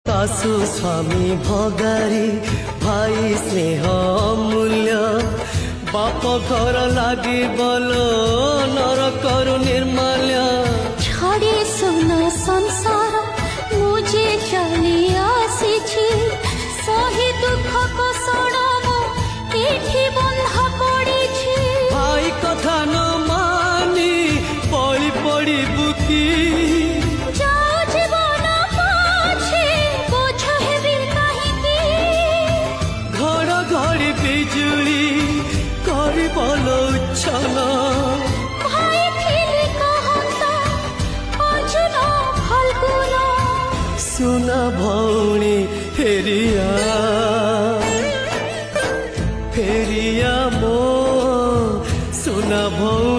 শাশু স্বামী ভগারি ভাই স্নেহ অমূল্য বাপ ঘর লাগি বল নরকর নির্মাল্য ছড়ে সোনা সংসার মুঝে চলি আসিছি সহি দুঃখ কষণ এঠি বন্ধা পড়িছি ভাই কথা ন মানি বলি পড়িবু কি যাও জীবন পাছে বোঝ হেবি কাহিকি ঘড়ঘড়ি বিজুଳି କରିବଲ ଉଚ୍ଛନ ভাই ଥିଲେ কহন্তা অর্জুন ফাল্গুন ସୁନା ଭଉଣୀ ଫେରିଆ ଫେରିଆ ମୋ ସୁନା ଭଉଣୀ